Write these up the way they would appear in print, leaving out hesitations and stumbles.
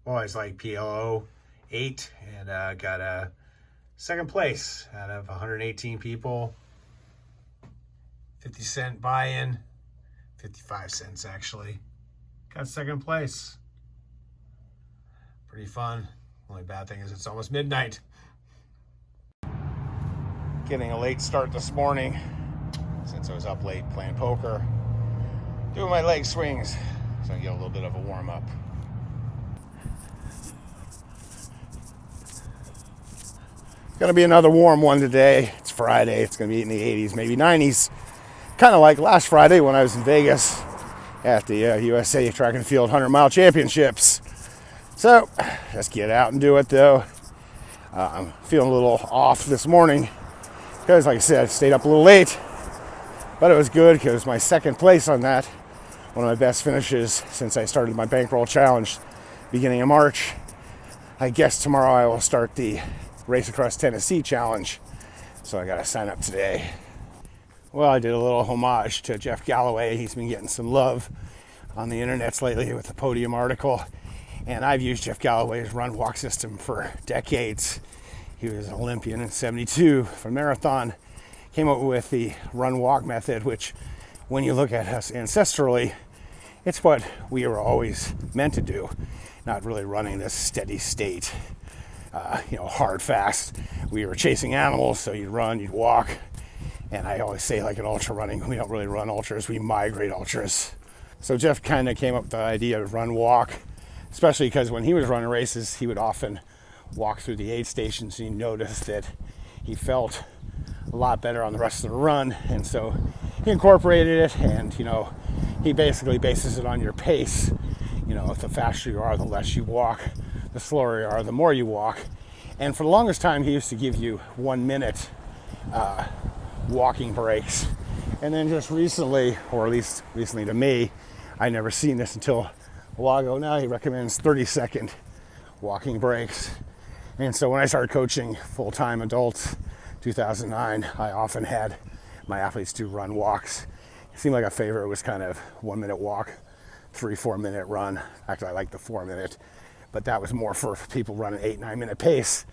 Boys like PLO 8 and got a second place out of 118 people. 50-cent buy-in, 55 cents actually. Got second place. Pretty fun. Only bad thing is it's almost midnight. Getting a late start this morning since I was up late playing poker. Doing my leg swings so I can get a little bit of a warm up. Gonna be another warm one today. It's Friday. It's gonna be in the 80s, maybe 90s. Kind of like last Friday when I was in Vegas at the USA Track and Field 100-mile championships. So let's get out and do it though. I'm feeling a little off this morning because, like I said, I stayed up a little late, but it was good because it was my second place on that. One of my best finishes since I started my bankroll challenge beginning of March. I guess tomorrow I will start the Race Across Tennessee challenge, so I gotta sign up today. Well, I did a little homage to Jeff Galloway. He's been getting some love on the internets lately with the Podium article, and I've used Jeff Galloway's run walk system for decades. He was an Olympian in '72 for marathon, came up with the run walk method, which when you look at us ancestrally, it's what we were always meant to do, not really running this steady state. Hard, fast. We were chasing animals, so you'd run, you'd walk. And I always say, like in ultra running, we don't really run ultras, we migrate ultras. So Jeff kind of came up with the idea of run walk, especially because when he was running races, he would often walk through the aid stations, and he noticed that he felt a lot better on the rest of the run. And so he incorporated it, and he basically bases it on your pace. The faster you are, the less you walk. The slower you are, the more you walk. And for the longest time, he used to give you 1 minute walking breaks. And then just recently, or at least recently to me, I never seen this until a while ago now, he recommends 30-second walking breaks. And so when I started coaching full-time adults, 2009, I often had my athletes do run walks. It seemed like a favorite was kind of 1 minute walk, 3-4 minute run. Actually, I like the 4 minute. But that was more for people running 8-9 minute pace.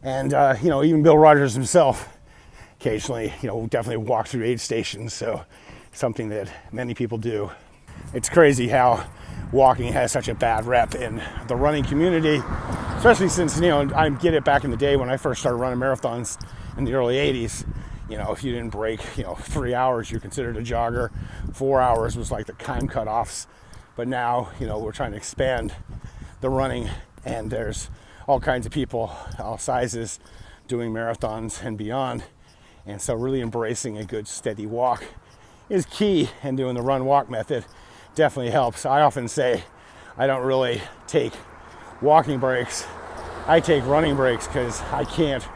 And, even Bill Rogers himself occasionally, definitely walk through aid stations. So something that many people do. It's crazy how walking has such a bad rep in the running community, especially since, I get it back in the day when I first started running marathons in the early 80s. If you didn't break, 3 hours, you're considered a jogger. 4 hours was like the time cutoffs. But now, we're trying to expand the running, and there's all kinds of people, all sizes, doing marathons and beyond. And so really embracing a good steady walk is key, and doing the run walk method definitely helps. I often say I don't really take walking breaks. I take running breaks because I can't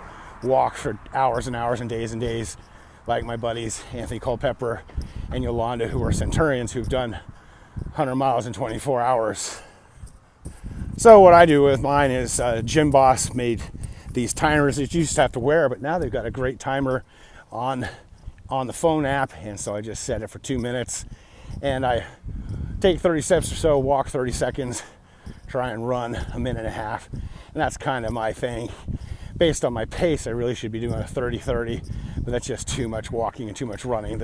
walk for hours and hours and days like my buddies Anthony Culpepper and Yolanda, who are centurions who've done 100 miles in 24 hours. So what I do with mine is Gym Boss made these timers that you used to have to wear, but now they've got a great timer on the phone app, and so I just set it for 2 minutes, and I take 30 steps or so, walk 30 seconds, try and run a minute and a half, and that's kind of my thing. Based on my pace, I really should be doing a 30-30, but that's just too much walking and too much running.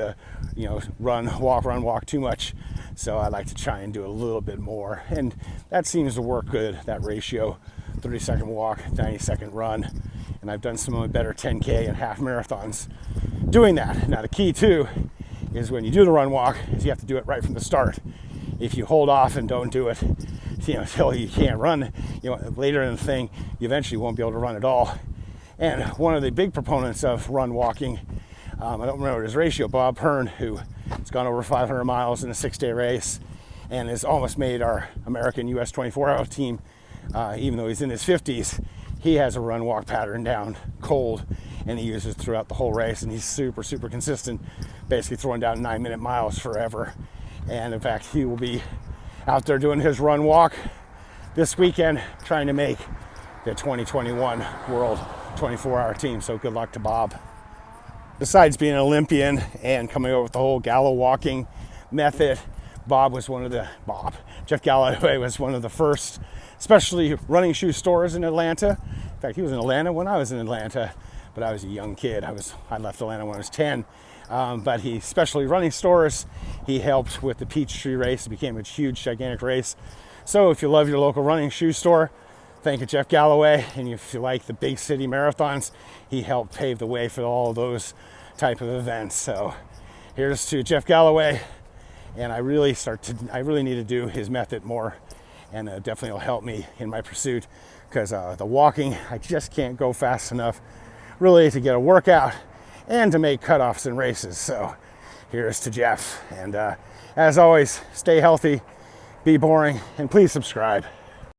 Run, walk too much. So I like to try and do a little bit more. And that seems to work good, that ratio, 30-second walk, 90-second run. And I've done some of my better 10K and half marathons doing that. Now the key too is when you do the run walk is you have to do it right from the start. If you hold off and don't do it, until you can't run, later in the thing, you eventually won't be able to run at all. And one of the big proponents of run walking, I don't remember his ratio, Bob Hearn, who has gone over 500 miles in a 6-day race and has almost made our American US 24-hour team, even though he's in his 50s, he has a run walk pattern down cold, and he uses throughout the whole race, and he's super, super consistent, basically throwing down 9-minute miles forever. And in fact, he will be out there doing his run walk this weekend, trying to make the 2021 World 24-hour team. So good luck to Bob. Besides being an Olympian and coming up with the whole Galloway walking method, Jeff Galloway was one of the first especially running shoe stores in Atlanta. In fact, he was in Atlanta when I was in Atlanta, but I was a young kid. I left Atlanta when I was 10. But he, especially running stores, he helped with the Peachtree race. It became a huge, gigantic race. So if you love your local running shoe store, thank you, Jeff Galloway. And if you like the big city marathons, he helped pave the way for all of those type of events. So here's to Jeff Galloway. And I really need to do his method more, and definitely will help me in my pursuit, because the walking, I just can't go fast enough really to get a workout and to make cutoffs in races. So here's to Jeff. And as always, stay healthy, be boring, and please subscribe.